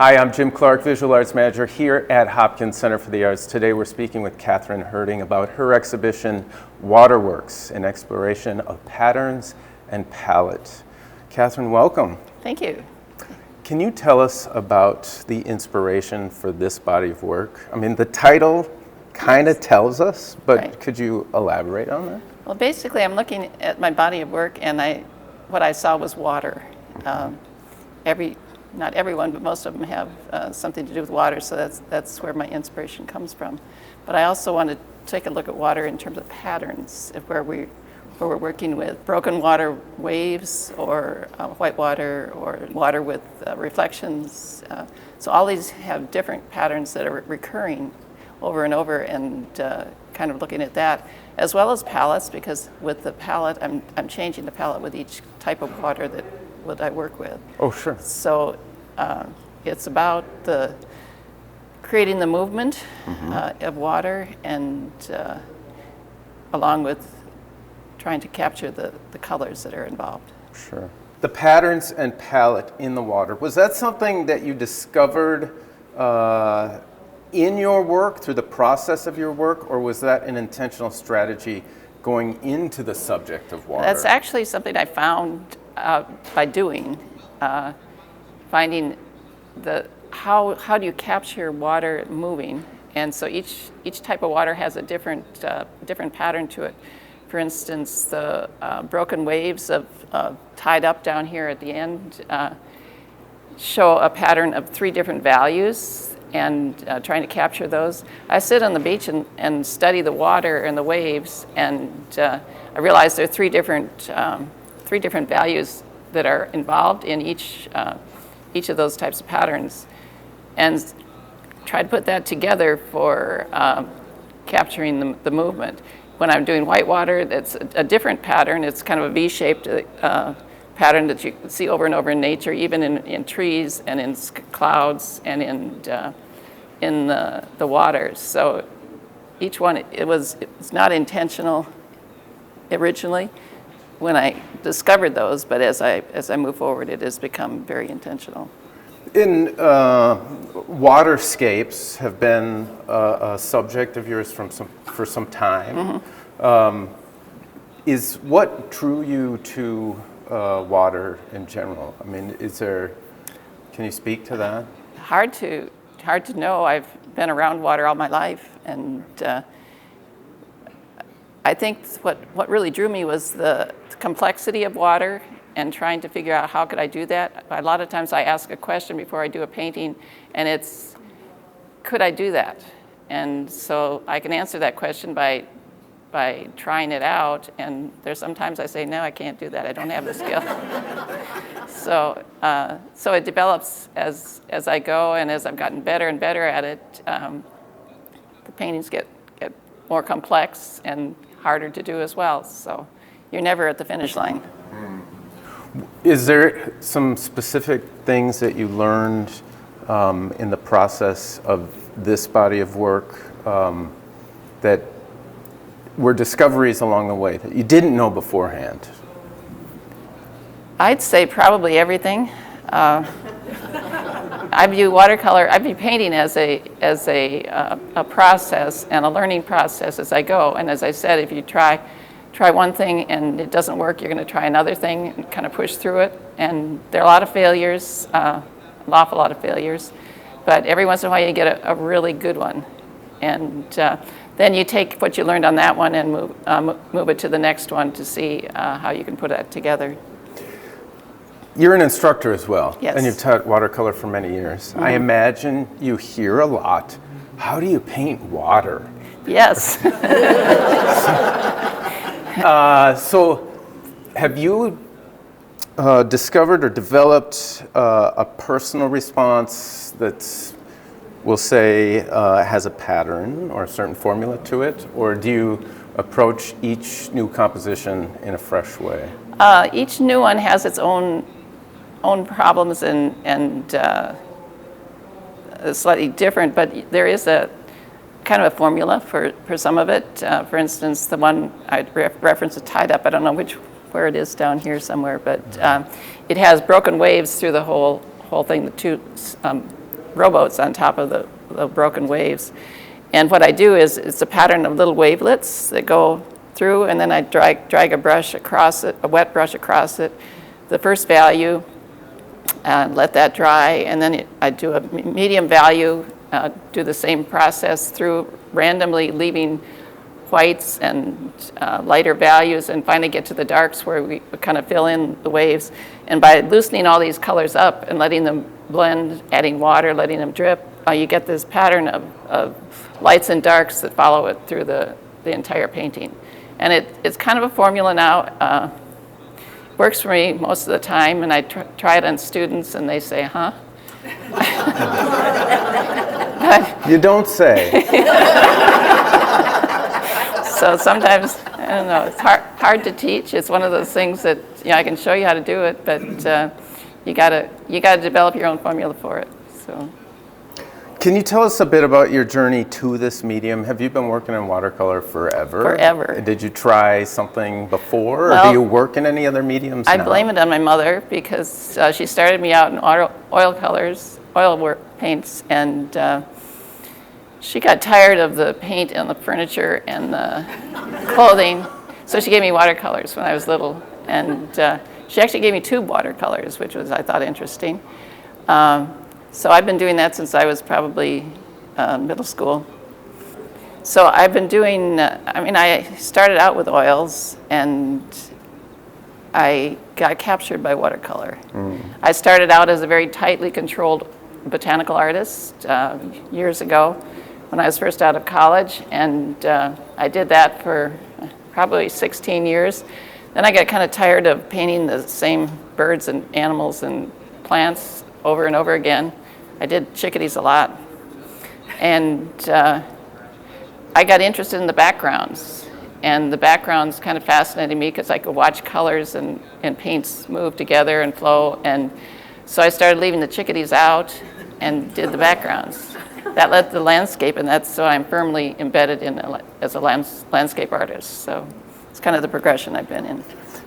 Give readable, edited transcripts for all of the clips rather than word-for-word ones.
Hi, I'm Jim Clark, Visual Arts Manager here at Hopkins Center for the Arts. Today we're speaking with Catherine Herding about her exhibition, Waterworks, an exploration of patterns and palette. Catherine, welcome. Thank you. Can you tell us about the inspiration for this body of work? I mean, the title kind of tells us, but Right. Could you elaborate on that? Well, basically, I'm looking at my body of work, and what I saw was water. Not everyone, but most of them have something to do with water, so that's where my inspiration comes from. But I also want to take a look at water in terms of patterns, where we're working with broken water waves, or white water, or water with reflections. So all these have different patterns that are recurring over and over, and kind of looking at that, as well as palettes, because with the palette, I'm changing the palette with each type of water that I work with. Oh, sure. So it's about creating the movement of water, and along with trying to capture the colors that are involved. Sure. The patterns and palette in the water, was that something that you discovered in your work, through the process of your work, or was that an intentional strategy going into the subject of water? That's actually something I found by doing, finding how do you capture water moving, and so each type of water has a different pattern to it. For instance, the broken waves of tied up down here at the end show a pattern of 3 different values, and trying to capture those. I sit on the beach and study the water and the waves, and I realize there are 3 different values that are involved in each of those types of patterns, and try to put that together for capturing the movement. When I'm doing white water, that's a different pattern. It's kind of a V-shaped pattern that you see over and over in nature, even in trees and in clouds and in the waters. So each one, it was not intentional originally when I discovered those, but as I move forward, it has become very intentional. Waterscapes have been a subject of yours for some time. Is what drew you to water in general? I mean, can you speak to that? Hard to know. I've been around water all my life, and I think what really drew me was the complexity of water, and trying to figure out how could I do that. A lot of times I ask a question before I do a painting, and it's, could I do that? And so I can answer that question by trying it out, and there's sometimes I say, no, I can't do that, I don't have the skill. So it develops as I go, and as I've gotten better and better at it, the paintings get more complex and harder to do as well. So you're never at the finish line. Is there some specific things that you learned in the process of this body of work that were discoveries along the way that you didn't know beforehand? I'd say probably everything. I view painting as a process and a learning process as I go. And as I said, if you try one thing and it doesn't work, you're going to try another thing and kind of push through it. And there are a lot of failures, an awful lot of failures. But every once in a while you get a really good one. And then you take what you learned on that one and move it to the next one to see how you can put that together. You're an instructor as well. Yes. And you've taught watercolor for many years. I imagine you hear a lot, how do you paint water? Yes. So have you discovered or developed a personal response that, we'll say, has a pattern or a certain formula to it? Or do you approach each new composition in a fresh way? Each new one has its own problems and slightly different, but there is a kind of a formula for some of it. For instance, the one I referenced, tied up, I don't know where it is down here somewhere, but it has broken waves through the whole thing, the two rowboats on top of the broken waves. And what I do is it's a pattern of little wavelets that go through, and then I drag a brush across it, a wet brush across it, the first value, and let that dry, and then I do a medium value, do the same process through, randomly leaving whites and lighter values, and finally get to the darks where we kind of fill in the waves. And by loosening all these colors up and letting them blend, adding water, letting them drip, you get this pattern of lights and darks that follow it through the entire painting. And it's kind of a formula now. Works for me most of the time, and I try it on students, and they say, huh? You don't say. So sometimes, I don't know, it's hard to teach. It's one of those things that, I can show you how to do it, but you gotta develop your own formula for it. So. Can you tell us a bit about your journey to this medium? Have you been working in watercolor forever? Forever. Did you try something before, Well, or do you work in any other mediums I now? blame it on my mother, because she started me out in oil colors, paints, and she got tired of the paint and the furniture and the clothing, so she gave me watercolors when I was little. And she actually gave me tube watercolors, which was, I thought, interesting. So I've been doing that since I was probably middle school. So I've been doing, I started out with oils, and I got captured by watercolor. I started out as a very tightly controlled botanical artist years ago when I was first out of college, and I did that for probably 16 years. Then I got kind of tired of painting the same birds and animals and plants over and over again. I did chickadees a lot. And I got interested in the backgrounds. And the backgrounds kind of fascinated me because I could watch colors and paints move together and flow. And so I started leaving the chickadees out and did the backgrounds. That led to the landscape, and that's so I'm firmly embedded in as a landscape artist. So it's kind of the progression I've been in.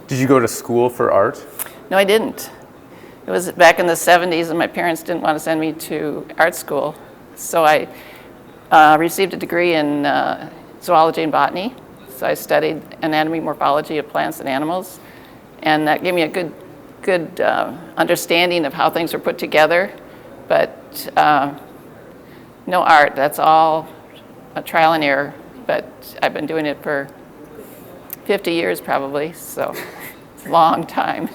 Did you go to school for art? No, I didn't. It was back in the 70s, and my parents didn't want to send me to art school. So I received a degree in zoology and botany. So I studied anatomy, morphology of plants and animals. And that gave me a good understanding of how things were put together. But no art, that's all a trial and error. But I've been doing it for 50 years probably, so it's a long time.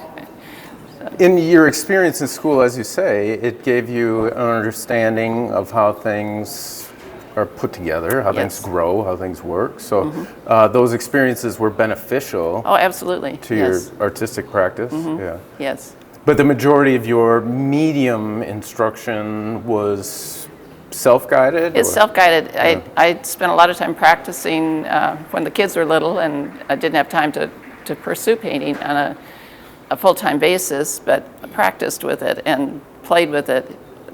In your experience in school, as you say, it gave you an understanding of how things are put together, how things grow, how things work. So those experiences were beneficial. Oh, absolutely. To your artistic practice. Yeah. Yes. But the majority of your medium instruction was self-guided? It's self-guided. I spent a lot of time practicing when the kids were little, and I didn't have time to pursue painting on a full-time basis, but I practiced with it and played with it.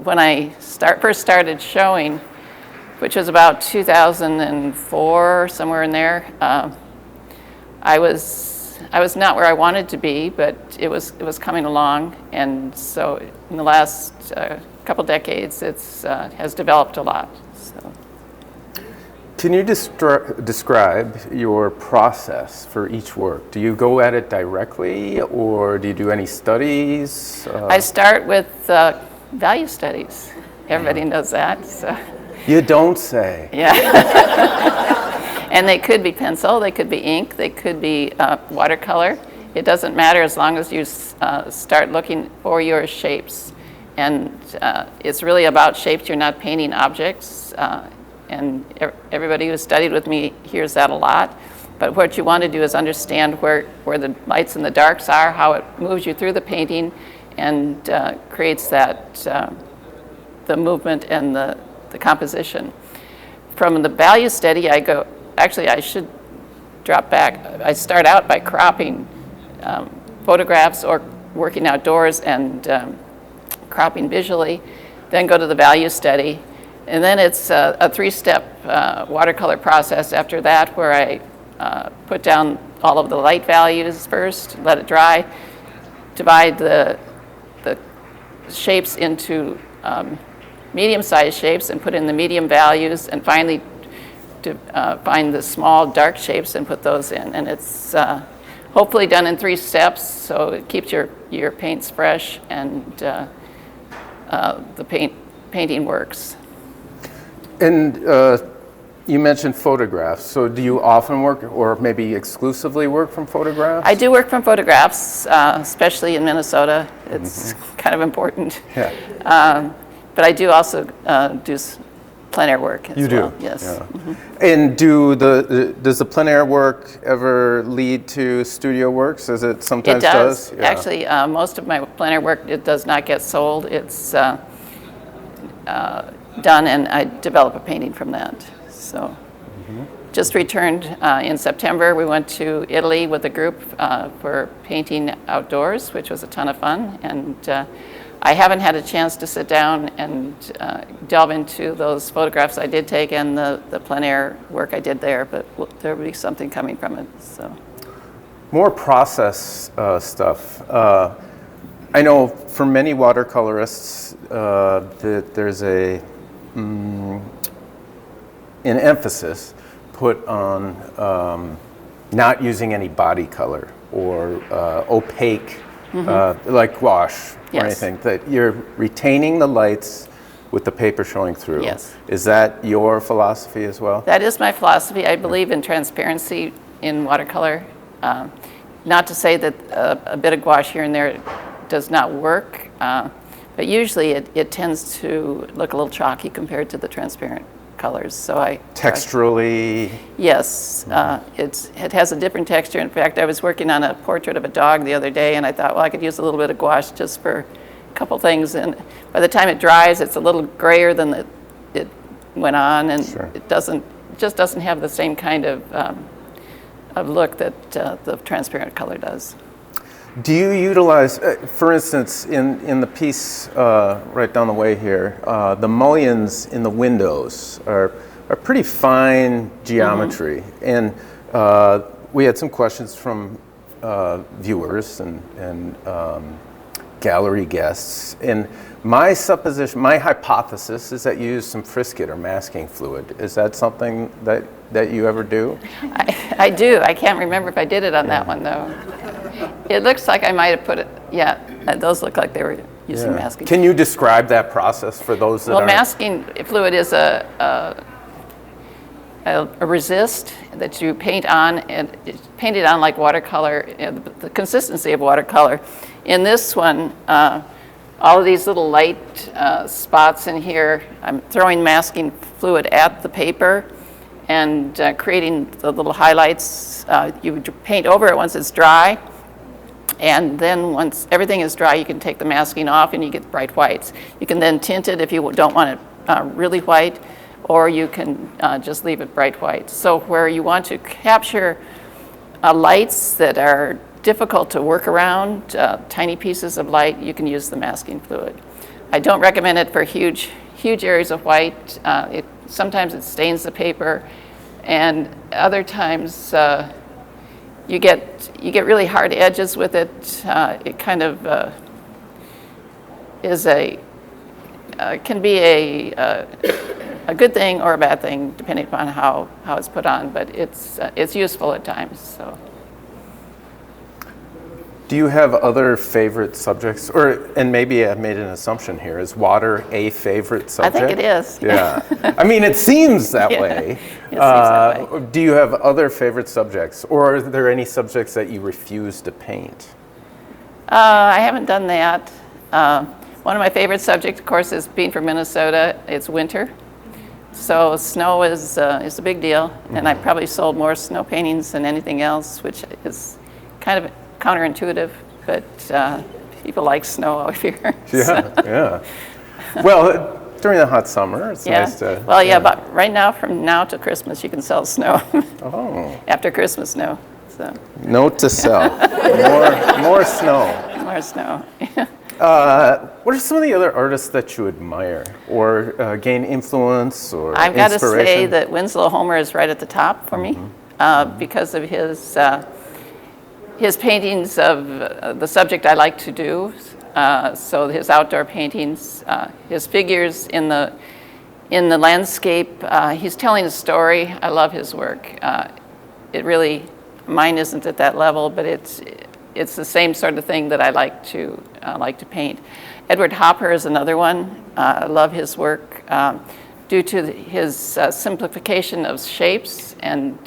When I first started showing, which was about 2004, somewhere in there, I was not where I wanted to be, but it was coming along, and so in the last couple decades, it's has developed a lot. So. Can you describe your process for each work? Do you go at it directly, or do you do any studies? I start with value studies. Everybody knows that. So. You don't say. Yeah. And they could be pencil, they could be ink, they could be watercolor. It doesn't matter as long as you start looking for your shapes. And it's really about shapes. You're not painting objects. And everybody who's studied with me hears that a lot. But what you want to do is understand where the lights and the darks are, how it moves you through the painting, and creates that the movement and the composition. From the value study, I should drop back. I start out by cropping photographs or working outdoors and cropping visually, then go to the value study. And then it's a three-step watercolor process after that, where I put down all of the light values first, let it dry, divide the shapes into medium-sized shapes and put in the medium values, and finally to find the small dark shapes and put those in. And it's hopefully done in 3 steps, so it keeps your paints fresh and the painting works. And you mentioned photographs. So do you often work, or maybe exclusively work from photographs? I do work from photographs, especially in Minnesota. It's kind of important. Yeah. But I do also do plein air work as You well. do? Yes. Yeah. And does the plein air work ever lead to studio works, as it sometimes does? It does. Actually, most of my plein air work, it does not get sold. It's done, and I develop a painting from that. So, just returned in September. We went to Italy with a group for painting outdoors, which was a ton of fun. And I haven't had a chance to sit down and delve into those photographs I did take and the plein air work I did there, but there will be something coming from it. So, more process stuff. I know for many watercolorists that there's an emphasis put on not using any body color or opaque, like gouache or anything, that you're retaining the lights with the paper showing through. Yes. Is that your philosophy as well? that is my philosophy. I believe in transparency in watercolor. Not to say that a bit of gouache here and there does not work, but usually it tends to look a little chalky compared to the transparent colors. So Texturally? Yes, it has a different texture. In fact, I was working on a portrait of a dog the other day, and I thought, well, I could use a little bit of gouache just for a couple things. And by the time it dries, it's a little grayer than it went on, and it just doesn't have the same kind of look that the transparent color does. Do you utilize, for instance, in the piece right down the way here, the mullions in the windows are pretty fine geometry, and we had some questions from viewers and gallery guests, and my hypothesis is that you use some frisket or masking fluid. Is that something that you ever do? I do. I can't remember if I did it on that one, though. It looks like I might have put it, those look like they were using masking. Can you describe that process for those that aren't? Masking fluid is a resist that you paint on, and it's painted on like watercolor, the consistency of watercolor. In this one, all of these little light spots in here, I'm throwing masking fluid at the paper and creating the little highlights. You paint over it once it's dry, and then once everything is dry, you can take the masking off and you get bright whites. You can then tint it if you don't want it really white, or you can just leave it bright white. So where you want to capture lights that are difficult to work around, tiny pieces of light, you can use the masking fluid. I don't recommend it for huge areas of white. Sometimes it stains the paper, and other times you get really hard edges with it. It kind of can be a good thing or a bad thing depending upon how it's put on, but it's useful at times. So. Do you have other favorite subjects, and maybe I've made an assumption here, is water a favorite subject? I think it is. Yeah. I mean, it seems that way. It seems that way. Do you have other favorite subjects, or are there any subjects that you refuse to paint? I haven't done that. One of my favorite subjects, of course, is being from Minnesota. It's winter. So snow is a big deal, and I probably sold more snow paintings than anything else, which is kind of counterintuitive, but people like snow out here. Yeah. Well, during the hot summer, it's nice to. Well, but right now, from now to Christmas, you can sell snow. Oh. After Christmas snow. So. Note to self: more snow. More snow. What are some of the other artists that you admire or gain influence or I've got to inspiration? say that Winslow Homer is right at the top for me because of his paintings of the subject I like to do. So his outdoor paintings, his figures in the landscape, he's telling a story. I love his work. Mine isn't at that level, but it's the same sort of thing that I like to paint. Edward Hopper is another one. I love his work due to his simplification of shapes and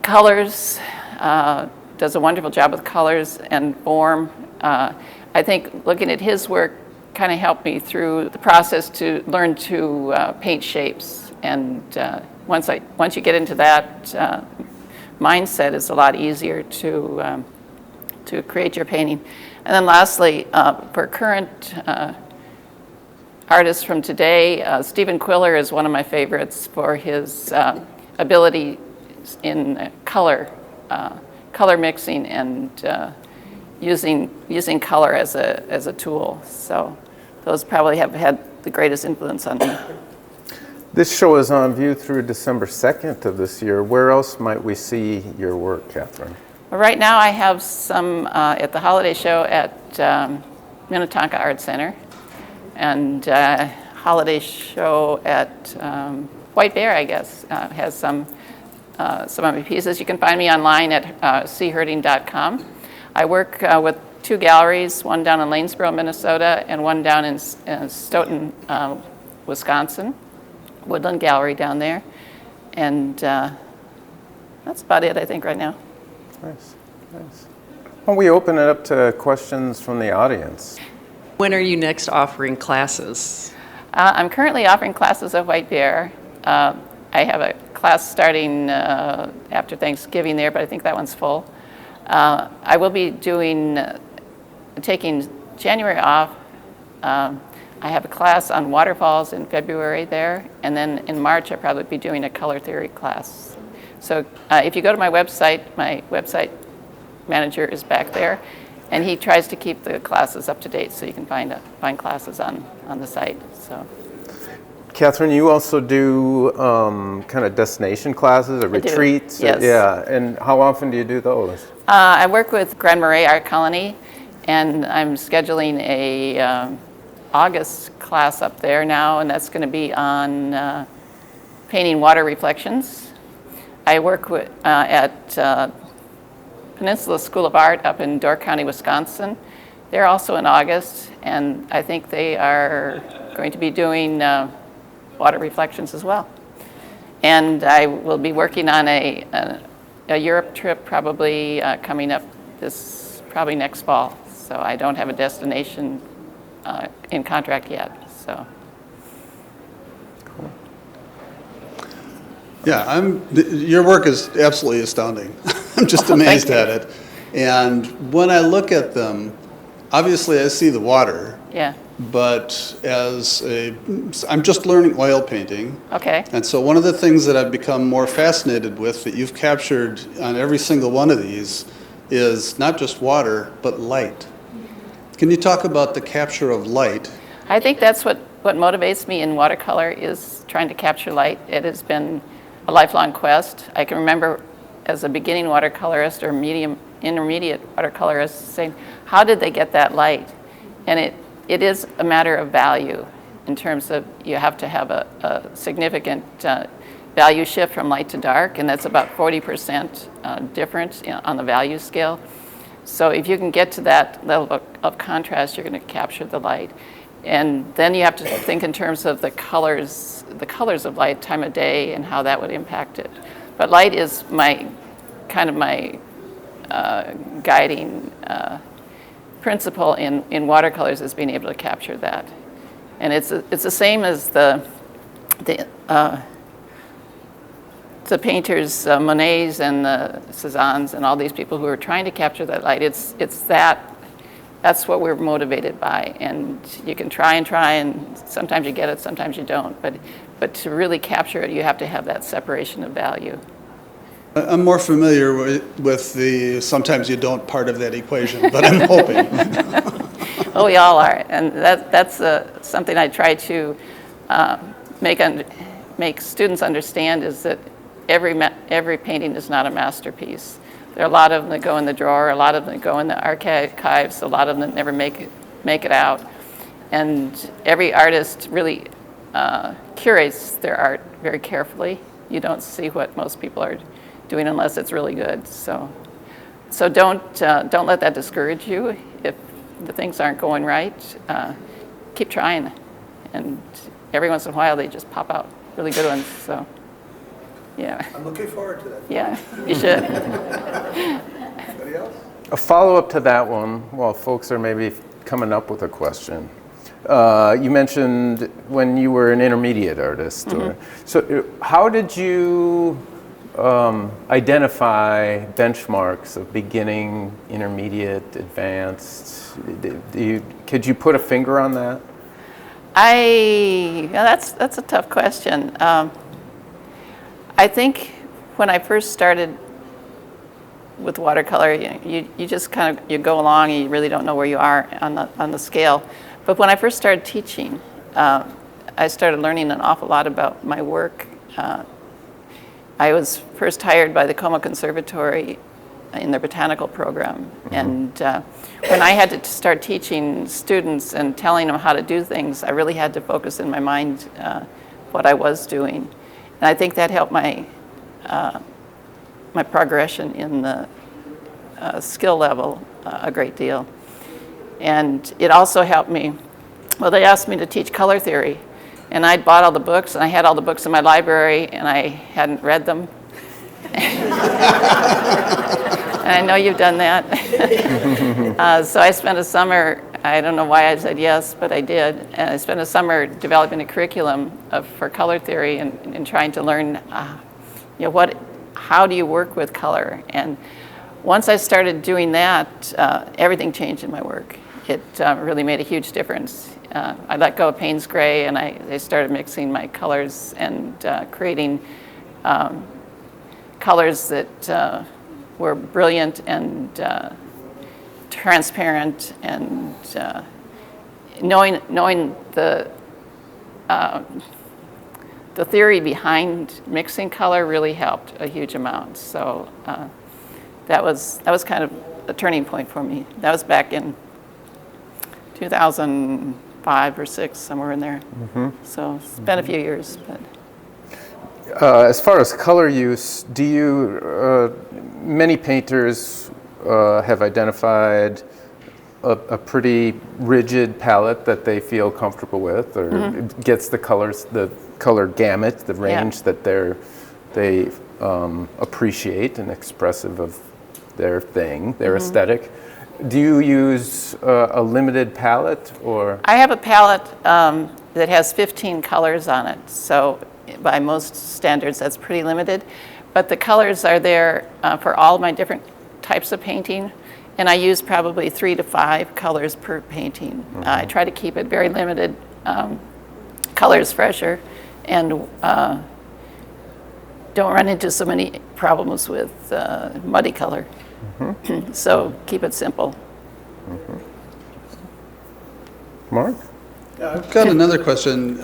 colors. Does a wonderful job with colors and form. I think looking at his work kind of helped me through the process to learn to paint shapes. And once you get into that mindset, it's a lot easier to create your painting. And then lastly, for current artists from today, Stephen Quiller is one of my favorites for his ability in color mixing and using color as a tool. So those probably have had the greatest influence on me. This show is on view through December 2nd of this year. Where else might we see your work, Catherine? Well, right now I have some at the holiday show at Minnetonka Art Center, and holiday show at White Bear, I guess, has some of my pieces. You can find me online at cherding.com. I work with two galleries, one down in Lanesboro, Minnesota, and one down in Stoughton, Wisconsin. Woodland Gallery down there. And that's about it, I think, right now. Nice, nice. Well, we open it up to questions from the audience. When are you next offering classes? I'm currently offering classes at White Bear. I have a class starting after Thanksgiving there, but I think that one's full. I will be taking January off. I have a class on waterfalls in February there, and then in March I'll probably be doing a color theory class. So if you go to my website manager is back there, and he tries to keep the classes up to date, so you can find classes on the site. So. Catherine, you also do kind of destination classes or retreats? Yes. Yeah, and how often do you do those? I work with Grand Marais Art Colony, and I'm scheduling a August class up there now, and that's going to be on painting water reflections. I work at Peninsula School of Art up in Door County, Wisconsin. They're also in August, and I think they are going to be doing water reflections as well. And I will be working on a Europe trip probably coming up probably next fall. So I don't have a destination in contract yet. So. Yeah, your work is absolutely astounding. I'm just amazed at it. And when I look at them, obviously I see the water. Yeah. But I'm just learning oil painting. Okay. And so one of the things that I've become more fascinated with that you've captured on every single one of these is not just water, but light. Can you talk about the capture of light? I think that's what motivates me in watercolor is trying to capture light. It has been a lifelong quest. I can remember as a beginning watercolorist or intermediate watercolorist saying, how did they get that light? And it is a matter of value in terms of you have to have a significant value shift from light to dark, and that's about 40% difference on the value scale. So if you can get to that level of contrast, you're going to capture the light. And then you have to think in terms of the colors of light, time of day, and how that would impact it. But light is my guiding principle in watercolors is being able to capture that. And it's the same as the painters, Monets and the Cézannes and all these people who are trying to capture that light. That's what we're motivated by. And you can try, and sometimes you get it, sometimes you don't. But to really capture it, you have to have that separation of value. I'm more familiar with the sometimes you don't part of that equation, but I'm hoping. Well, we all are. And that's something I try to make students understand is that every painting is not a masterpiece. There are a lot of them that go in the drawer, a lot of them that go in the archives, a lot of them that never make it out. And every artist really curates their art very carefully. You don't see what most people are doing unless it's really good. So don't let that discourage you. If the things aren't going right, keep trying. And every once in a while, they just pop out really good ones. So, yeah. I'm looking forward to that. Yeah, you should. Anybody else? A follow-up to that one, while folks are maybe coming up with a question. You mentioned when you were an intermediate artist. So how did you identify benchmarks of beginning, intermediate, advanced? Could you put a finger on that? That's a tough question. I think when I first started with watercolor, you just kind of, you go along and you really don't know where you are on the scale. But when I first started teaching, I started learning an awful lot about my work. I was first hired by the Como Conservatory in their botanical program. And when I had to start teaching students and telling them how to do things, I really had to focus in my mind what I was doing. And I think that helped my progression in the skill level a great deal. And it also helped me, well, they asked me to teach color theory. And I'd bought all the books, and I had all the books in my library, and I hadn't read them. And I know you've done that. So I spent a summer, I don't know why I said yes, but I did. And I spent a summer developing a curriculum for color theory and trying to learn, how do you work with color? And once I started doing that, everything changed in my work. It really made a huge difference. I let go of Payne's Gray, and I started mixing my colors and creating colors that were brilliant and transparent, and knowing the theory behind mixing color really helped a huge amount. So that was kind of a turning point for me. That was back in 2005 or 6, somewhere in there. So it's been a few years. But as far as color use, do you, many painters have identified a pretty rigid palette that they feel comfortable with, or gets the colors, the color gamut, the range that they appreciate and expressive of their thing, their aesthetic. Do you use a limited palette, or? I have a palette that has 15 colors on it, so by most standards that's pretty limited. But the colors are there for all my different types of painting, and I use probably 3 to 5 colors per painting. I try to keep it very limited, colors fresher, and don't run into so many problems with muddy color. So keep it simple. Mark? Yeah, I've got another question.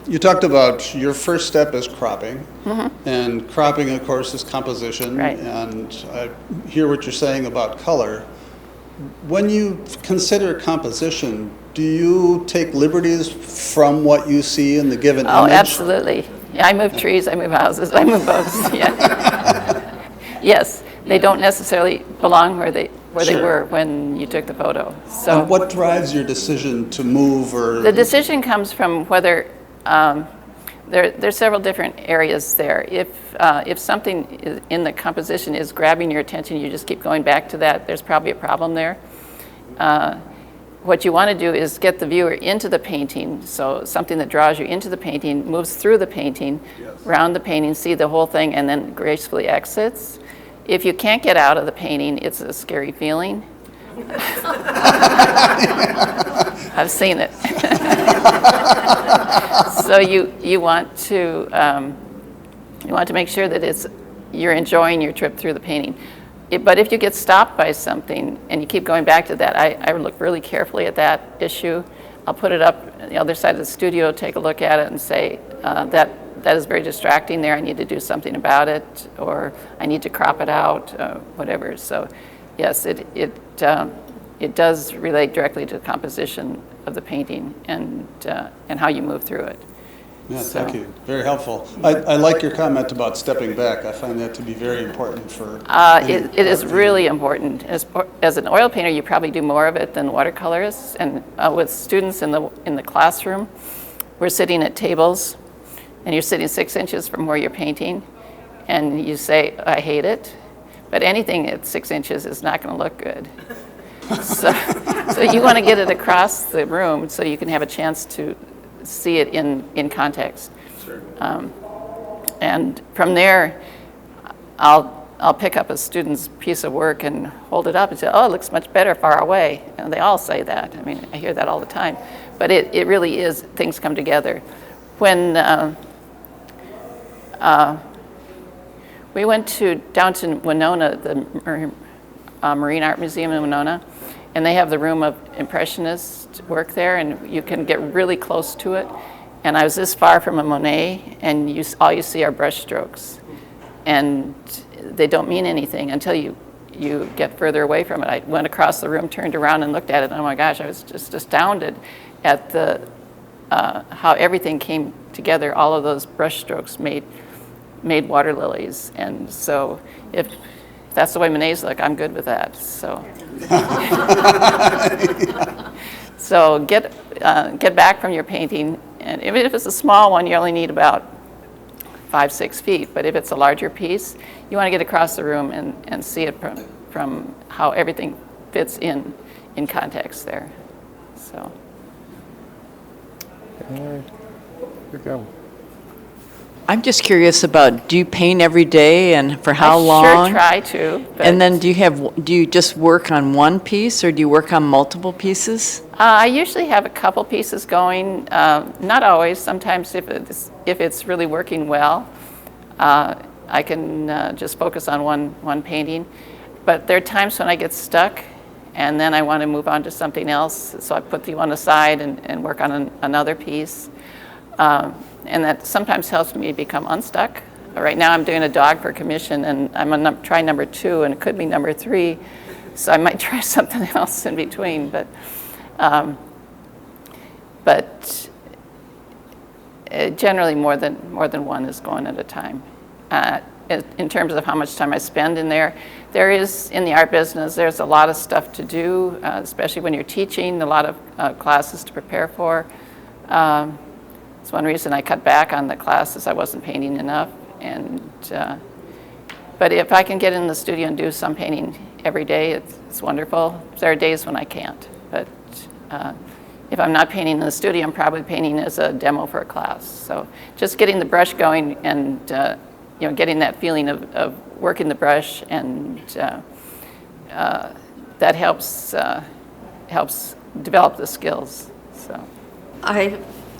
You talked about your first step is cropping, and cropping, of course, is composition. Right. And I hear what you're saying about color. When you consider composition, do you take liberties from what you see in the given image? Oh, absolutely. Yeah, I move trees, I move houses, I move boats. Yeah. Yes, they don't necessarily belong where they were when you took the photo. So and what drives your decision to move, or? The decision comes from whether there's several different areas there. If something in the composition is grabbing your attention, you just keep going back to that, there's probably a problem there. What you want to do is get the viewer into the painting, so something that draws you into the painting, moves through the painting, around the painting, see the whole thing, and then gracefully exits. If you can't get out of the painting, it's a scary feeling. I've seen it. So you want to make sure that you're enjoying your trip through the painting. But if you get stopped by something and you keep going back to that, I look really carefully at that issue. I'll put it up on the other side of the studio, take a look at it, and say that is very distracting there. I need to do something about it, or I need to crop it out, whatever. So, yes, it does relate directly to the composition of the painting and how you move through it. Yeah, thank you. Very helpful. I like your comment about stepping back. I find that to be very important for. It is really important. As an oil painter, you probably do more of it than watercolorists. And with students in the classroom, we're sitting at tables, and you're sitting 6 inches from where you're painting, and you say, "I hate it," but anything at 6 inches is not going to look good. So you want to get it across the room so you can have a chance to see it in context. Sure. And from there, I'll pick up a student's piece of work and hold it up and say, "Oh, it looks much better far away." And they all say that. I mean, I hear that all the time. But it really is, things come together. When we went down to Winona, the Marine Art Museum in Winona, and they have the room of Impressionist work there, and you can get really close to it. And I was this far from a Monet, and all you see are brush strokes. And they don't mean anything until you get further away from it. I went across the room, turned around and looked at it, and oh my gosh, I was just astounded at how everything came together. All of those brush strokes made water lilies. And so if that's the way Monets look, I'm good with that. So, so get back from your painting, and even if it's a small one, you only need about 5-6 feet. But if it's a larger piece, you want to get across the room and see it from how everything fits in context there. So. Here you go. I'm just curious about, do you paint every day and for how long? I sure try to. But And then do you just work on one piece or do you work on multiple pieces? I usually have a couple pieces going. Not always. Sometimes if it's really working well, I can just focus on one painting. But there are times when I get stuck, and then I want to move on to something else. So I put the one aside and work on another piece. And that sometimes helps me become unstuck. Right now I'm doing a dog for commission, and I'm on try number 2, and it could be number 3. So I might try something else in between. But generally more than one is going at a time. In terms of how much time I spend in there is, in the art business, there's a lot of stuff to do, especially when you're teaching, a lot of classes to prepare for. It's one reason I cut back on the classes. I wasn't painting enough. But if I can get in the studio and do some painting every day, it's wonderful. There are days when I can't. But if I'm not painting in the studio, I'm probably painting as a demo for a class. So just getting the brush going and getting that feeling of working the brush, and that helps develop the skills. So.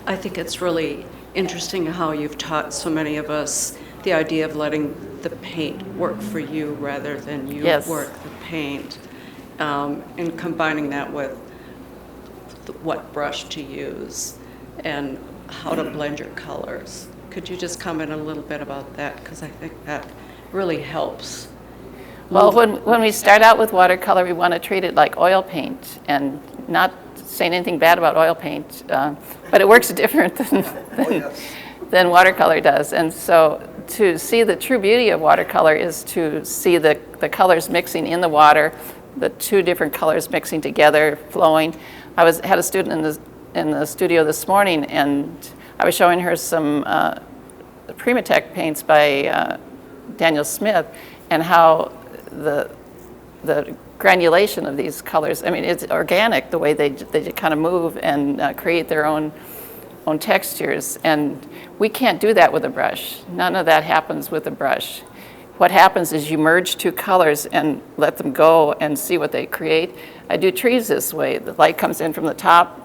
I think it's really interesting how you've taught so many of us the idea of letting the paint work for you rather than you Yes. work the paint, and combining that with what brush to use and how to blend your colors. Could you just comment a little bit about that? Because I think that really helps. Well, when we start out with watercolor, we want to treat it like oil paint, and not saying anything bad about oil paint, but it works different than watercolor does. And so to see the true beauty of watercolor is to see the colors mixing in the water, the two different colors mixing together, flowing. I had a student in the studio this morning, and I was showing her some Primatech paints by Daniel Smith, and how the granulation of these colors, I mean, it's organic, the way they kind of move and create their own textures. And we can't do that with a brush. None of that happens with a brush. What happens is you merge two colors and let them go and see what they create. I do trees this way. The light comes in from the top.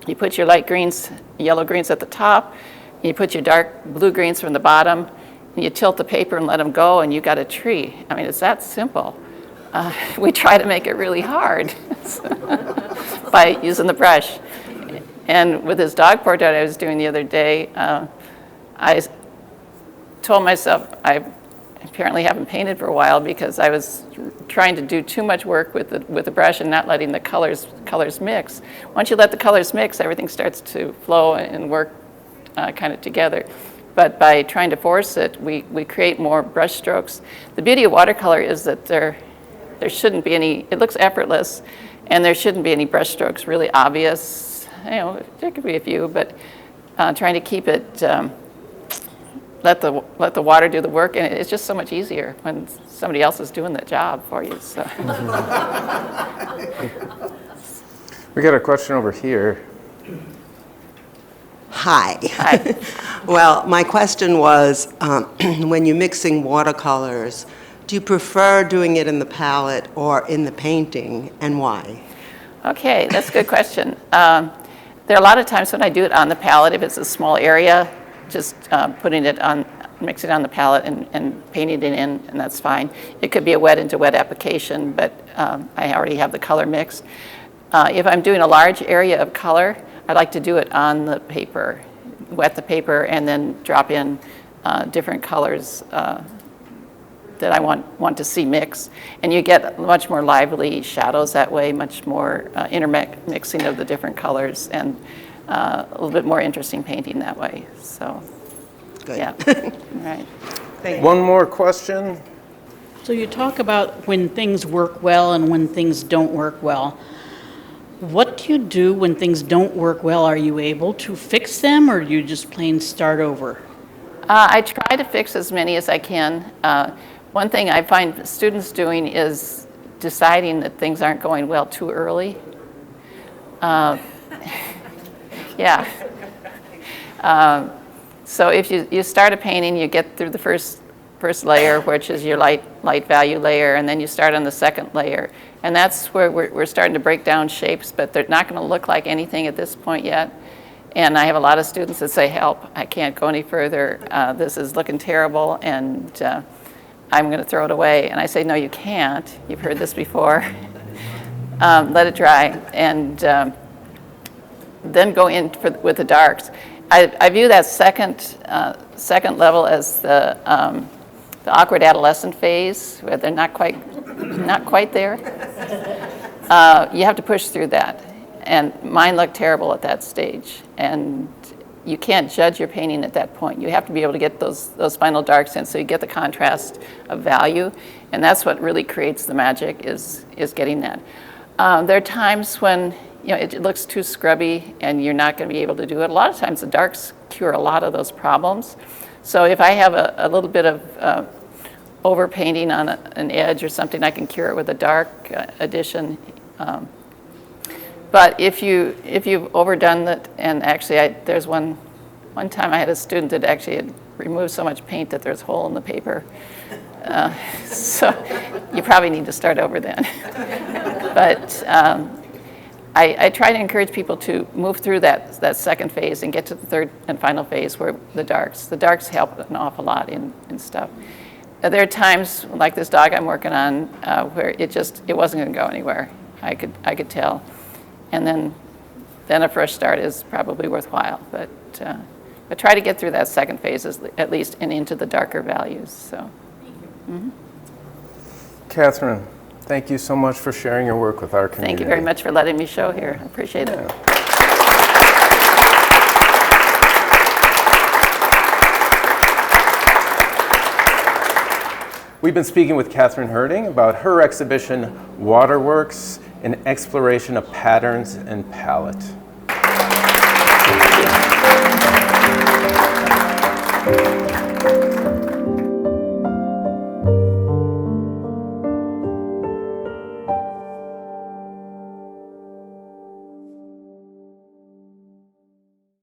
You put your light greens, yellow greens at the top. You put your dark blue greens from the bottom. And you tilt the paper and let them go, and you got a tree. I mean, it's that simple. We try to make it really hard by using the brush. And with this dog portrait I was doing the other day, I told myself I apparently haven't painted for a while because I was trying to do too much work with the brush and not letting the colors mix. Once you let the colors mix, everything starts to flow and work kind of together. But by trying to force it, we create more brush strokes. The beauty of watercolor is that there shouldn't be any, it looks effortless, and there shouldn't be any brush strokes really obvious. You know, there could be a few, but trying to keep it, let the water do the work, and it's just so much easier when somebody else is doing the job for you. So. We got a question over here. Hi. Hi. Well, my question was, when you're mixing watercolors, do you prefer doing it in the palette or in the painting, and why? Okay, that's a good question. There are a lot of times when I do it on the palette, if it's a small area, just putting it on, mixing it on the palette and painting it in, and that's fine. It could be a wet into wet application, but I already have the color mixed. If I'm doing a large area of color, I like to do it on the paper, wet the paper, and then drop in different colors that I want to see mix. And you get much more lively shadows that way, much more intermixing of the different colors, and a little bit more interesting painting that way. So, Good. yeah, right. Thank you. One more question. So you talk about when things work well and when things don't work well. What do you do when things don't work well? Are you able to fix them, or do you just plain start over? I try to fix as many as I can. One thing I find students doing is deciding that things aren't going well too early. Yeah. So if you start a painting, you get through the first layer, which is your light value layer, and then you start on the second layer. And that's where we're starting to break down shapes, but they're not going to look like anything at this point yet. And I have a lot of students that say, help, I can't go any further. This is looking terrible, and I'm going to throw it away. And I say, no, you can't. You've heard this before. Let it dry, and then go in with the darks. I view that second level as the awkward adolescent phase, where they're not quite there. You have to push through that. And mine looked terrible at that stage. And you can't judge your painting at that point. You have to be able to get those final darks in so you get the contrast of value. And that's what really creates the magic, is getting that. There are times when it looks too scrubby and you're not going to be able to do it. A lot of times the darks cure a lot of those problems. So if I have a little bit of overpainting on an edge or something, I can cure it with a dark addition. But if you've overdone it, and actually there's one time I had a student that actually had removed so much paint that there's a hole in the paper. So you probably need to start over then. But I try to encourage people to move through that second phase and get to the third and final phase, where the darks help an awful lot in stuff. There are times, like this dog I'm working on, where it wasn't going to go anywhere. I could tell. And then a fresh start is probably worthwhile. But try to get through that second phase at least, and into the darker values. So. Mm-hmm. Catherine, thank you so much for sharing your work with our community. Thank you very much for letting me show here. I appreciate it. We've been speaking with Catherine Herding about her exhibition, Waterworks, an exploration of patterns and palette.